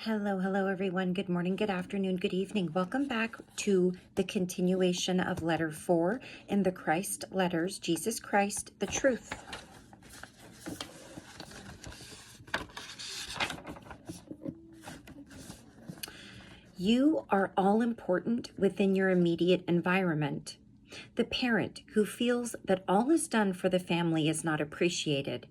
Hello, everyone. Good morning, good afternoon, good evening. Welcome back to the continuation of letter 4 in the Christ letters, Jesus Christ, the truth. You are all important within your immediate environment. The parent who feels that all is done for the family is not appreciated,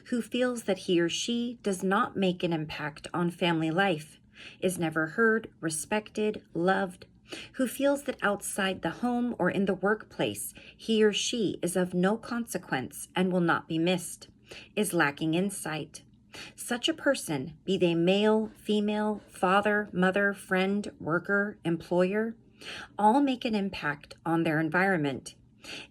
who feels that he or she does not make an impact on family life, is never heard, respected, loved, who feels that outside the home or in the workplace, he or she is of no consequence and will not be missed, is lacking insight. Such a person, be they male, female, father, mother, friend, worker, employer, all make an impact on their environment.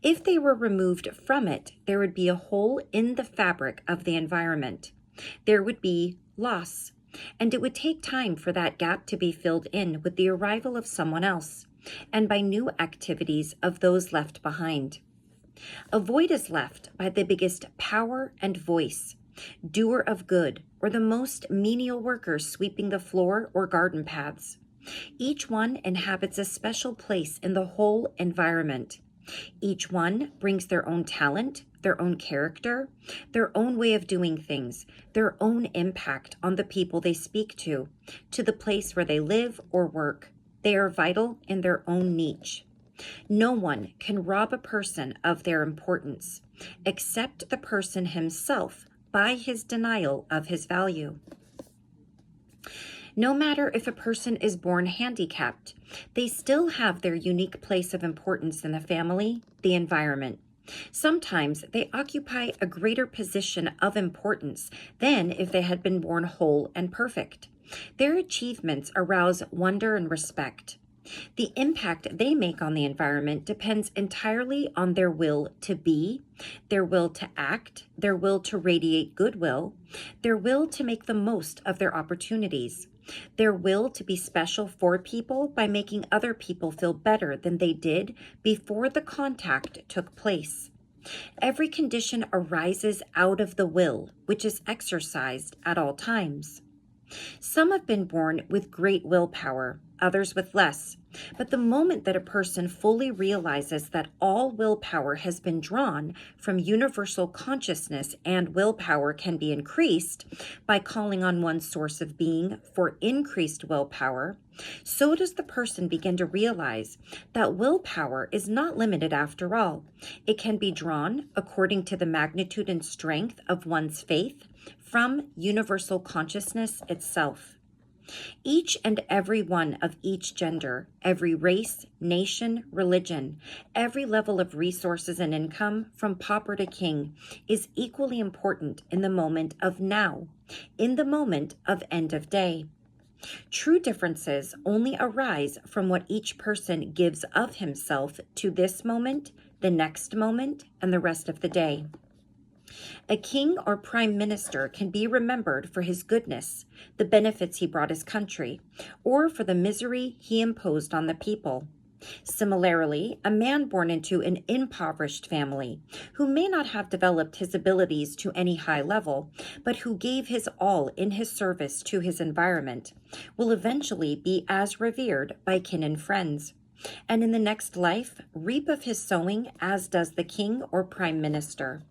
If they were removed from it, there would be a hole in the fabric of the environment. There would be loss, and it would take time for that gap to be filled in with the arrival of someone else, and by new activities of those left behind. A void is left by the biggest power and voice, doer of good, or the most menial worker sweeping the floor or garden paths. Each one inhabits a special place in the whole environment. Each one brings their own talent, their own character, their own way of doing things, their own impact on the people they speak to the place where they live or work. They are vital in their own niche. No one can rob a person of their importance, except the person himself by his denial of his value. No matter if a person is born handicapped, they still have their unique place of importance in the family, the environment. Sometimes they occupy a greater position of importance than if they had been born whole and perfect. Their achievements arouse wonder and respect. The impact they make on the environment depends entirely on their will to be, their will to act, their will to radiate goodwill, their will to make the most of their opportunities, their will to be special for people by making other people feel better than they did before the contact took place. Every condition arises out of the will, which is exercised at all times. Some have been born with great willpower, others with less. But the moment that a person fully realizes that all willpower has been drawn from universal consciousness and willpower can be increased by calling on one's source of being for increased willpower, so does the person begin to realize that willpower is not limited after all. It can be drawn according to the magnitude and strength of one's faith from universal consciousness itself. Each and every one of each gender, every race, nation, religion, every level of resources and income, from pauper to king, is equally important in the moment of now, in the moment of end of day. True differences only arise from what each person gives of himself to this moment, the next moment, and the rest of the day. A king or prime minister can be remembered for his goodness, the benefits he brought his country, or for the misery he imposed on the people. Similarly, a man born into an impoverished family, who may not have developed his abilities to any high level, but who gave his all in his service to his environment, will eventually be as revered by kin and friends, and in the next life reap of his sowing as does the king or prime minister.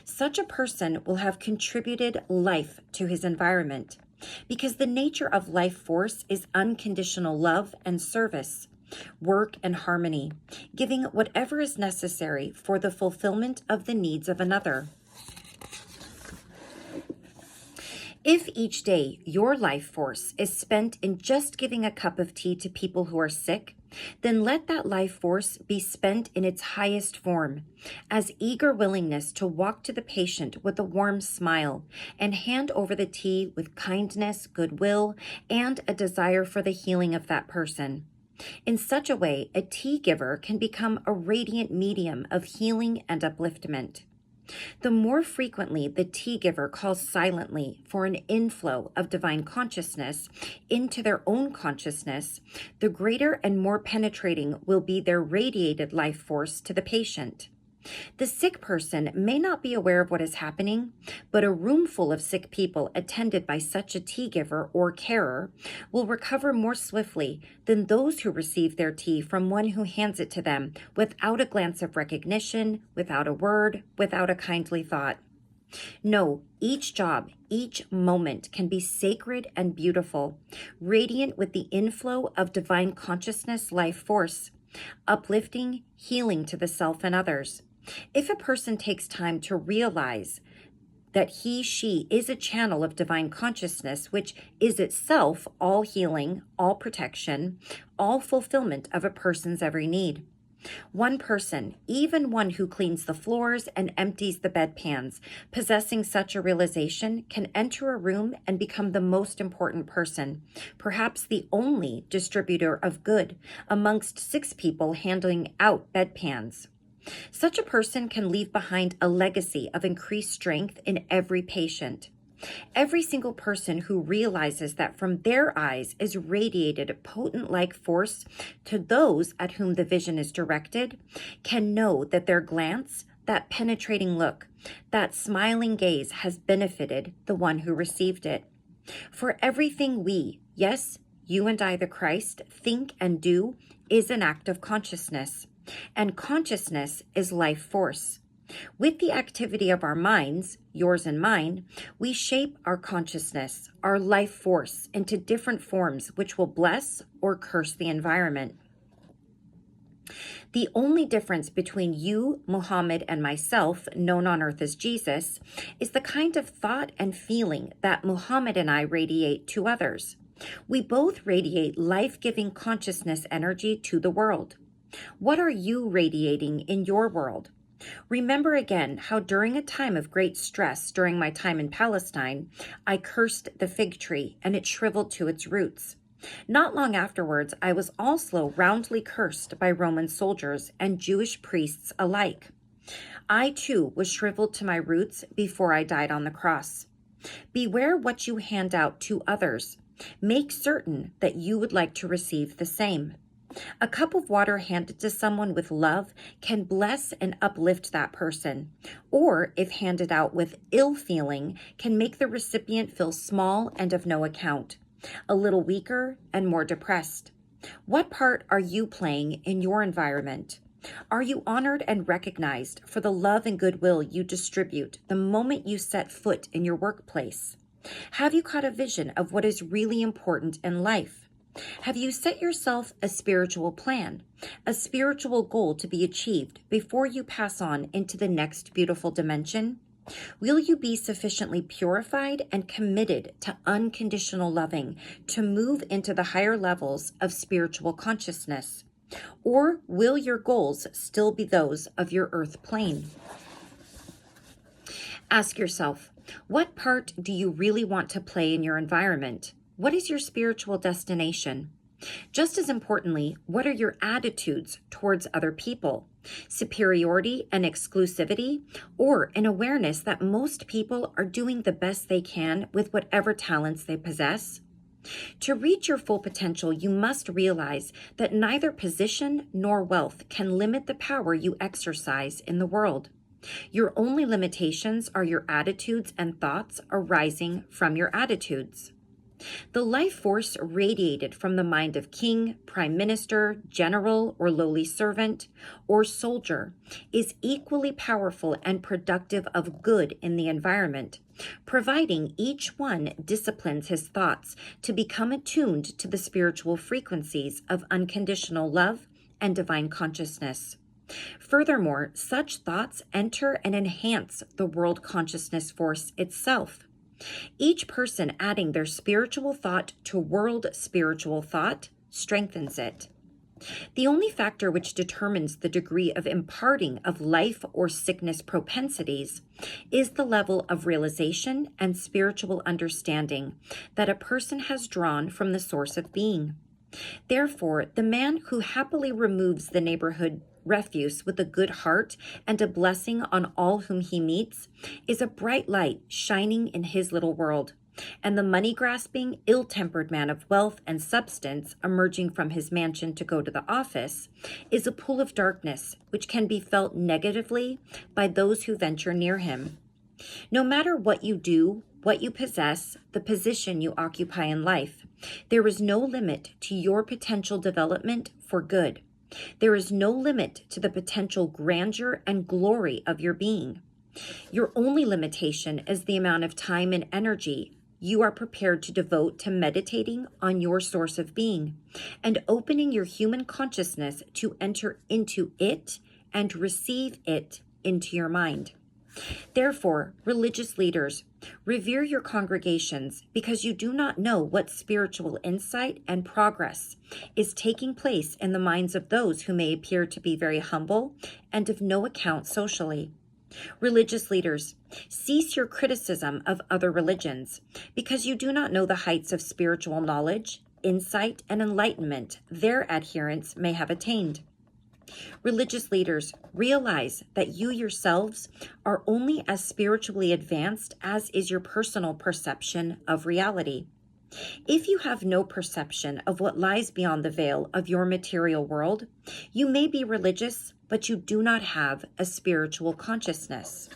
Such a person will have contributed life to his environment, because the nature of life force is unconditional love and service, work and harmony, giving whatever is necessary for the fulfillment of the needs of another. If each day your life force is spent in just giving a cup of tea to people who are sick, then let that life force be spent in its highest form, as eager willingness to walk to the patient with a warm smile and hand over the tea with kindness, goodwill, and a desire for the healing of that person. In such a way, a tea giver can become a radiant medium of healing and upliftment. The more frequently the tea giver calls silently for an inflow of divine consciousness into their own consciousness, the greater and more penetrating will be their radiated life force to the patient. The sick person may not be aware of what is happening, but a room full of sick people attended by such a tea giver or carer will recover more swiftly than those who receive their tea from one who hands it to them without a glance of recognition, without a word, without a kindly thought. No, each job, each moment can be sacred and beautiful, radiant with the inflow of divine consciousness life force, uplifting, healing to the self and others. If a person takes time to realize that she is a channel of divine consciousness, which is itself all healing, all protection, all fulfillment of a person's every need. One person, even one who cleans the floors and empties the bedpans, possessing such a realization, can enter a room and become the most important person, perhaps the only distributor of good amongst 6 people handing out bedpans. Such a person can leave behind a legacy of increased strength in every patient. Every single person who realizes that from their eyes is radiated potent like force to those at whom the vision is directed can know that their glance, that penetrating look, that smiling gaze has benefited the one who received it. For everything we, yes, you and I, the Christ, think and do is an act of consciousness. And consciousness is life force. With the activity of our minds, yours and mine, we shape our consciousness, our life force, into different forms which will bless or curse the environment. The only difference between you, Muhammad, and myself, known on earth as Jesus, is the kind of thought and feeling that Muhammad and I radiate to others. We both radiate life-giving consciousness energy to the world. What are you radiating in your world? Remember again how during a time of great stress during my time in Palestine, I cursed the fig tree and it shriveled to its roots. Not long afterwards, I was also roundly cursed by Roman soldiers and Jewish priests alike. I too was shriveled to my roots before I died on the cross. Beware what you hand out to others. Make certain that you would like to receive the same. A cup of water handed to someone with love can bless and uplift that person, or if handed out with ill feeling, can make the recipient feel small and of no account, a little weaker and more depressed. What part are you playing in your environment? Are you honored and recognized for the love and goodwill you distribute the moment you set foot in your workplace? Have you caught a vision of what is really important in life? Have you set yourself a spiritual plan, a spiritual goal to be achieved before you pass on into the next beautiful dimension? Will you be sufficiently purified and committed to unconditional loving to move into the higher levels of spiritual consciousness? Or will your goals still be those of your earth plane? Ask yourself, what part do you really want to play in your environment? What is your spiritual destination? Just as importantly, what are your attitudes towards other people? Superiority and exclusivity, or an awareness that most people are doing the best they can with whatever talents they possess? To reach your full potential, you must realize that neither position nor wealth can limit the power you exercise in the world. Your only limitations are your attitudes and thoughts arising from your attitudes. The life force radiated from the mind of king, prime minister, general, or lowly servant, or soldier is equally powerful and productive of good in the environment, providing each one disciplines his thoughts to become attuned to the spiritual frequencies of unconditional love and divine consciousness. Furthermore, such thoughts enter and enhance the world consciousness force itself. Each person adding their spiritual thought to world spiritual thought strengthens it. The only factor which determines the degree of imparting of life or sickness propensities is the level of realization and spiritual understanding that a person has drawn from the source of being. Therefore, the man who happily removes the neighborhood refuse with a good heart and a blessing on all whom he meets is a bright light shining in his little world. And the money-grasping, ill-tempered man of wealth and substance emerging from his mansion to go to the office is a pool of darkness which can be felt negatively by those who venture near him. No matter what you do, what you possess, the position you occupy in life, there is no limit to your potential development for good. There is no limit to the potential grandeur and glory of your being. Your only limitation is the amount of time and energy you are prepared to devote to meditating on your source of being and opening your human consciousness to enter into it and receive it into your mind. Therefore, religious leaders, revere your congregations because you do not know what spiritual insight and progress is taking place in the minds of those who may appear to be very humble and of no account socially. Religious leaders, cease your criticism of other religions because you do not know the heights of spiritual knowledge, insight, and enlightenment their adherents may have attained. Religious leaders, realize that you yourselves are only as spiritually advanced as is your personal perception of reality. If you have no perception of what lies beyond the veil of your material world, you may be religious, but you do not have a spiritual consciousness.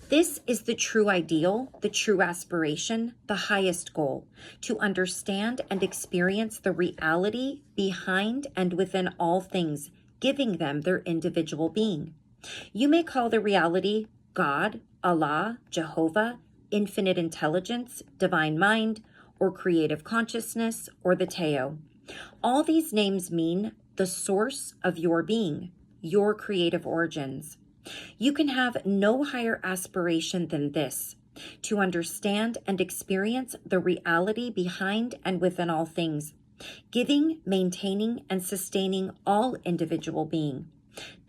This is the true ideal, the true aspiration, the highest goal, to understand and experience the reality behind and within all things, giving them their individual being. You may call the reality God, Allah, Jehovah, infinite intelligence, divine mind, or creative consciousness, or the Teo. All these names mean the source of your being, your creative origins. You can have no higher aspiration than this, to understand and experience the reality behind and within all things, giving, maintaining, and sustaining all individual being.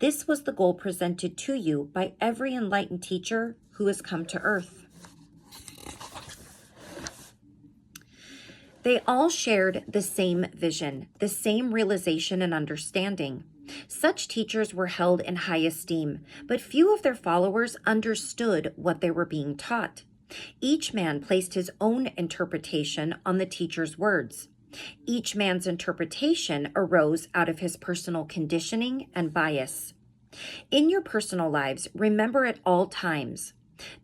This was the goal presented to you by every enlightened teacher who has come to earth. They all shared the same vision, the same realization and understanding. Such teachers were held in high esteem, but few of their followers understood what they were being taught. Each man placed his own interpretation on the teacher's words. Each man's interpretation arose out of his personal conditioning and bias. In your personal lives, remember at all times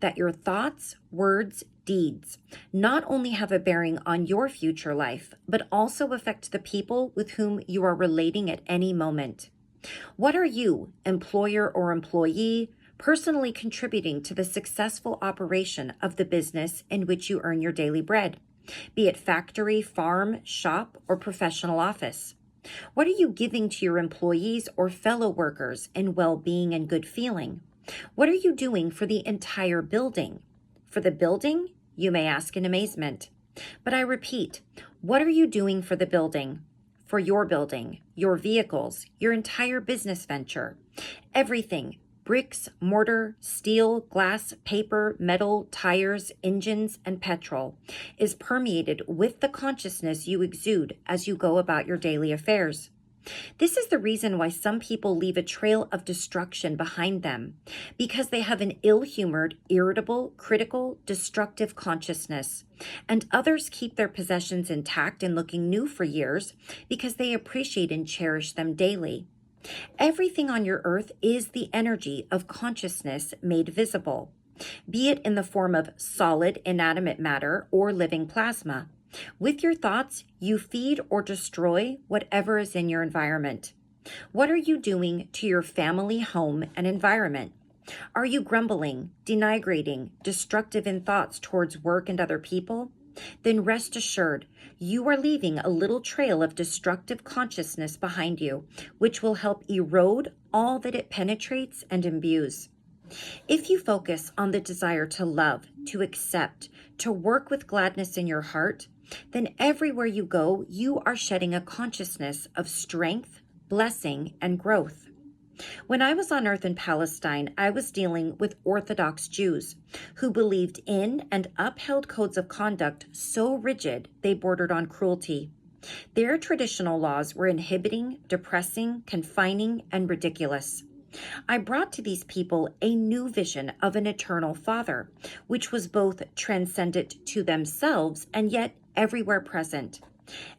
that your thoughts, words, deeds not only have a bearing on your future life, but also affect the people with whom you are relating at any moment. What are you, employer or employee, personally contributing to the successful operation of the business in which you earn your daily bread, be it factory, farm, shop, or professional office? What are you giving to your employees or fellow workers in well-being and good feeling? What are you doing for the entire building? For the building, you may ask in amazement. But I repeat, what are you doing for the building? For your building, your vehicles, your entire business venture, everything, bricks, mortar, steel, glass, paper, metal, tires, engines, and petrol, is permeated with the consciousness you exude as you go about your daily affairs. This is the reason why some people leave a trail of destruction behind them, because they have an ill-humored, irritable, critical, destructive consciousness, and others keep their possessions intact and looking new for years because they appreciate and cherish them daily. Everything on your earth is the energy of consciousness made visible, be it in the form of solid, inanimate matter or living plasma. With your thoughts, you feed or destroy whatever is in your environment. What are you doing to your family, home, and environment? Are you grumbling, denigrating, destructive in thoughts towards work and other people? Then rest assured, you are leaving a little trail of destructive consciousness behind you, which will help erode all that it penetrates and imbues. If you focus on the desire to love, to accept, to work with gladness in your heart, then everywhere you go, you are shedding a consciousness of strength, blessing, and growth. When I was on earth in Palestine, I was dealing with Orthodox Jews who believed in and upheld codes of conduct so rigid they bordered on cruelty. Their traditional laws were inhibiting, depressing, confining, and ridiculous. I brought to these people a new vision of an eternal Father, which was both transcendent to themselves and yet everywhere present,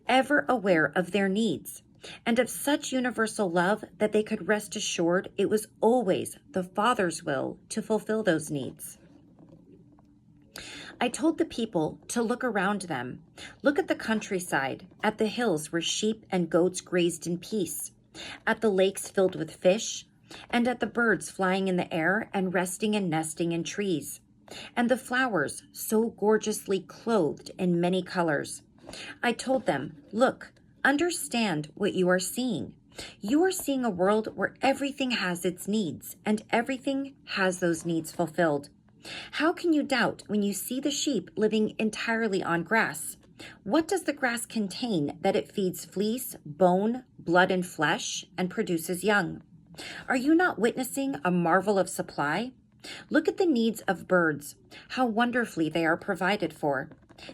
ever aware of their needs, and of such universal love that they could rest assured it was always the Father's will to fulfill those needs. I told the people to look around them. Look at the countryside, at the hills where sheep and goats grazed in peace, at the lakes filled with fish, and at the birds flying in the air and resting and nesting in trees, and the flowers so gorgeously clothed in many colors. I told them, look, understand what you are seeing. You are seeing a world where everything has its needs, and everything has those needs fulfilled. How can you doubt when you see the sheep living entirely on grass? What does the grass contain that it feeds fleece, bone, blood, and flesh, and produces young? Are you not witnessing a marvel of supply? Look at the needs of birds, how wonderfully they are provided for.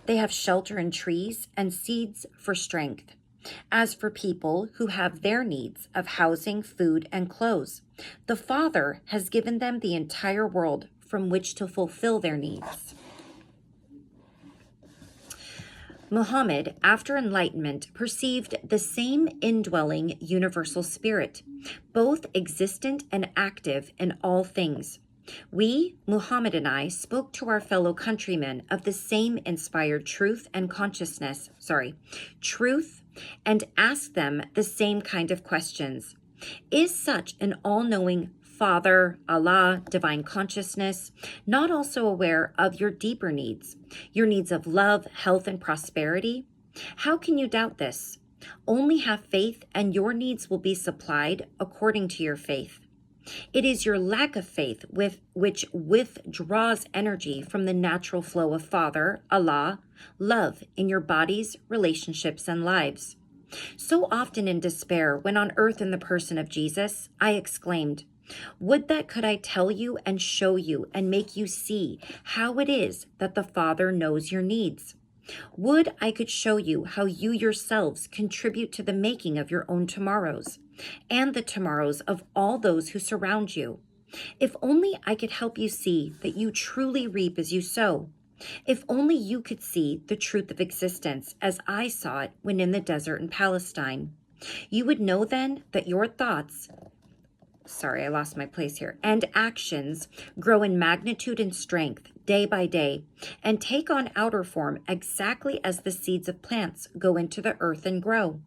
They have shelter in trees and seeds for strength. As for people who have their needs of housing, food, and clothes, the Father has given them the entire world from which to fulfill their needs. Muhammad, after enlightenment, perceived the same indwelling universal spirit, both existent and active in all things. We, Muhammad and I, spoke to our fellow countrymen of the same inspired truth and asked them the same kind of questions. Is such an all-knowing Father, Allah, divine consciousness, not also aware of your deeper needs, your needs of love, health, and prosperity? How can you doubt this? Only have faith and your needs will be supplied according to your faith. It is your lack of faith which withdraws energy from the natural flow of Father, Allah, love in your bodies, relationships, and lives. So often in despair, when on earth in the person of Jesus, I exclaimed, would that could I tell you and show you and make you see how it is that the Father knows your needs. Would I could show you how you yourselves contribute to the making of your own tomorrows and the tomorrows of all those who surround you. If only I could help you see that you truly reap as you sow. If only you could see the truth of existence as I saw it when in the desert in Palestine. You would know then that your thoughts, and actions grow in magnitude and strength day by day and take on outer form exactly as the seeds of plants go into the earth and grow,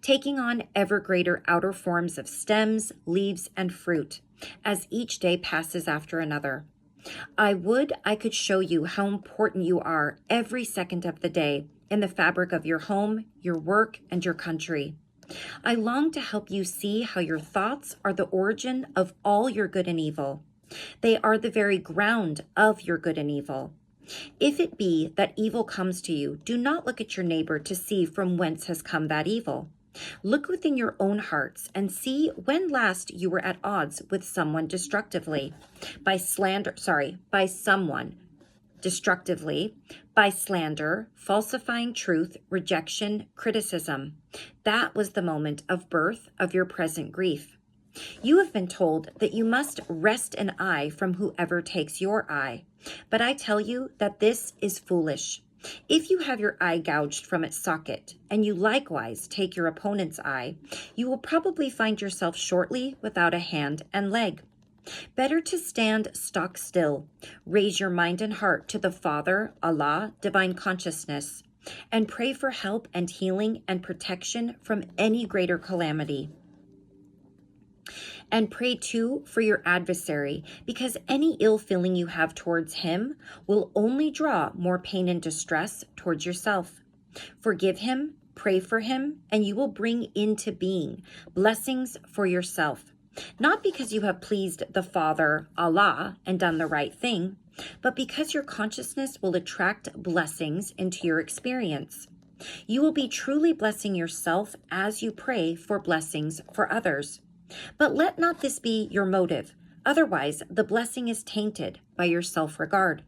taking on ever greater outer forms of stems, leaves, and fruit as each day passes after another. I could show you how important you are every second of the day in the fabric of your home, your work, and your country. I long to help you see how your thoughts are the origin of all your good and evil. They are the very ground of your good and evil. If it be that evil comes to you, do not look at your neighbor to see from whence has come that evil. Look within your own hearts and see when last you were at odds with someone destructively, by slander, falsifying truth, rejection, criticism. That was the moment of birth of your present grief. You have been told that you must wrest an eye from whoever takes your eye, but I tell you that this is foolish. If you have your eye gouged from its socket, and you likewise take your opponent's eye, you will probably find yourself shortly without a hand and leg. Better to stand stock still, raise your mind and heart to the Father, Allah, divine consciousness, and pray for help and healing and protection from any greater calamity. And pray too for your adversary, because any ill feeling you have towards him will only draw more pain and distress towards yourself. Forgive him, pray for him, and you will bring into being blessings for yourself. Not because you have pleased the Father, Allah, and done the right thing, but because your consciousness will attract blessings into your experience. You will be truly blessing yourself as you pray for blessings for others. But let not this be your motive. Otherwise, the blessing is tainted by your self-regard.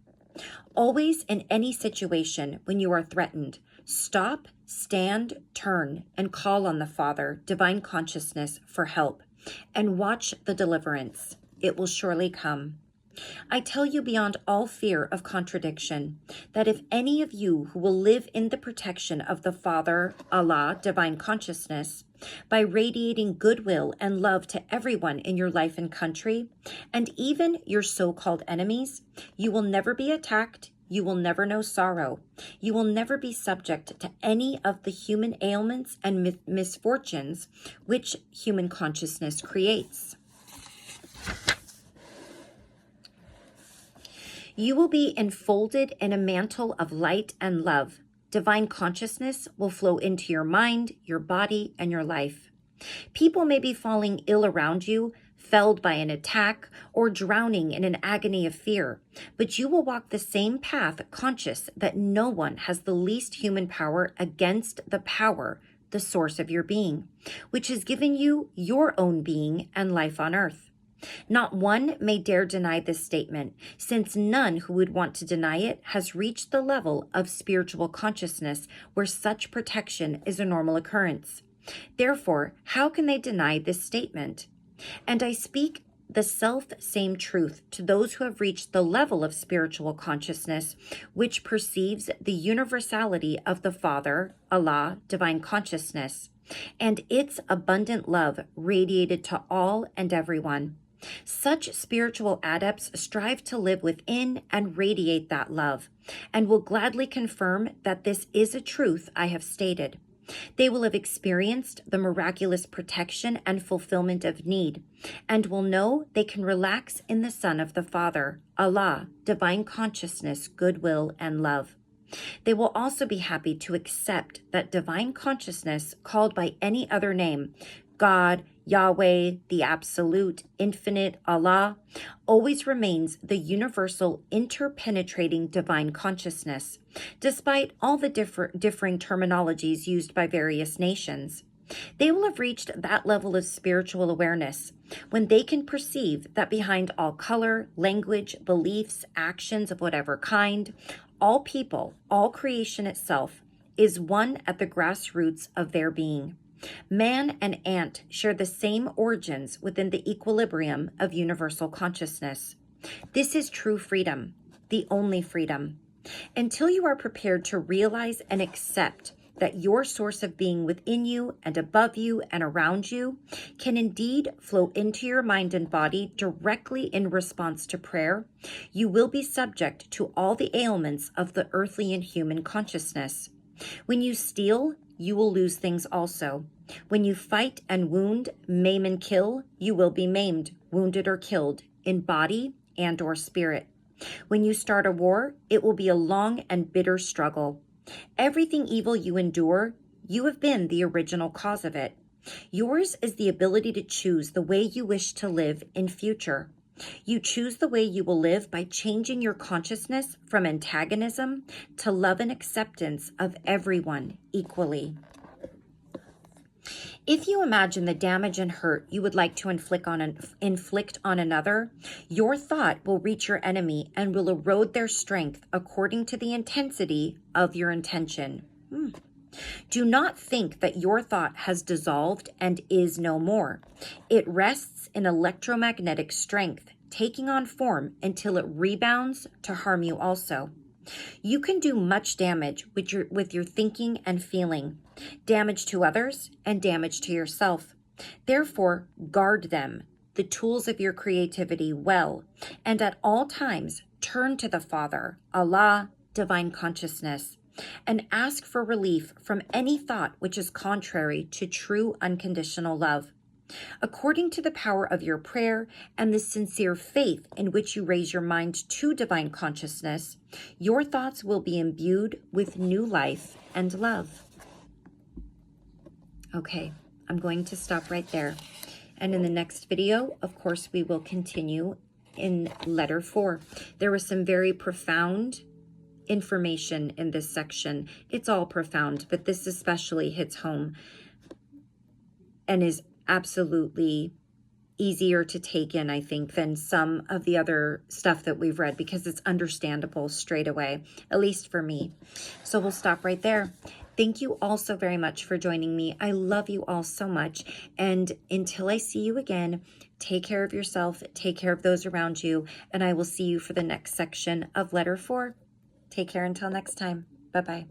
Always in any situation when you are threatened, stop, stand, turn, and call on the Father, divine consciousness, for help. and watch the deliverance. It will surely come. I tell you beyond all fear of contradiction that if any of you who will live in the protection of the Father, Allah, divine consciousness, by radiating goodwill and love to everyone in your life and country, and even your so-called enemies, you will never be attacked, you will never know sorrow, you will never be subject to any of the human ailments and misfortunes which human consciousness creates. You will be enfolded in a mantle of light and love. Divine consciousness will flow into your mind, your body, and your life. People may be falling ill around you, felled by an attack, or drowning in an agony of fear, but you will walk the same path conscious that no one has the least human power against the power, the source of your being, which has given you your own being and life on earth. Not one may dare deny this statement, since none who would want to deny it has reached the level of spiritual consciousness where such protection is a normal occurrence. Therefore, how can they deny this statement? And I speak the self-same truth to those who have reached the level of spiritual consciousness, which perceives the universality of the Father, Allah, divine consciousness, and its abundant love radiated to all and everyone. Such spiritual adepts strive to live within and radiate that love, and will gladly confirm that this is a truth I have stated. They will have experienced the miraculous protection and fulfillment of need, and will know they can relax in the Son of the Father, Allah, divine consciousness, goodwill, and love. They will also be happy to accept that divine consciousness, called by any other name, God, Yahweh, the Absolute, Infinite, Allah, always remains the universal, interpenetrating divine consciousness, despite all the differing terminologies used by various nations. They will have reached that level of spiritual awareness when they can perceive that behind all color, language, beliefs, actions of whatever kind, all people, all creation itself, is one at the grassroots of their being. Man and ant share the same origins within the equilibrium of universal consciousness. This is true freedom, the only freedom. Until you are prepared to realize and accept that your source of being within you and above you and around you can indeed flow into your mind and body directly in response to prayer, you will be subject to all the ailments of the earthly and human consciousness. When you steal, you will lose things also. When you fight and wound, maim and kill, you will be maimed, wounded, or killed in body and or spirit. When you start a war, it will be a long and bitter struggle. Everything evil you endure, you have been the original cause of it. Yours is the ability to choose the way you wish to live in future. You choose the way you will live by changing your consciousness from antagonism to love and acceptance of everyone equally. If you imagine the damage and hurt you would like to inflict on another, your thought will reach your enemy and will erode their strength according to the intensity of your intention. Do not think that your thought has dissolved and is no more. It rests in electromagnetic strength, taking on form until it rebounds to harm you also. You can do much damage with your thinking and feeling, damage to others and damage to yourself. Therefore, guard them, the tools of your creativity, well, and at all times turn to the Father, Allah, divine consciousness, and ask for relief from any thought which is contrary to true unconditional love. According to the power of your prayer and the sincere faith in which you raise your mind to divine consciousness, your thoughts will be imbued with new life and love. Okay, I'm going to stop right there. And in the next video, of course, we will continue in letter 4. There was some very profound information in this section. It's all profound, but this especially hits home and is absolutely easier to take in, I think, than some of the other stuff that we've read, because it's understandable straight away, at least for me. So we'll stop right there. Thank you all so very much for joining me. I love you all so much. And until I see you again, take care of yourself, take care of those around you, and I will see you for the next section of Letter 4. Take care until next time. Bye-bye.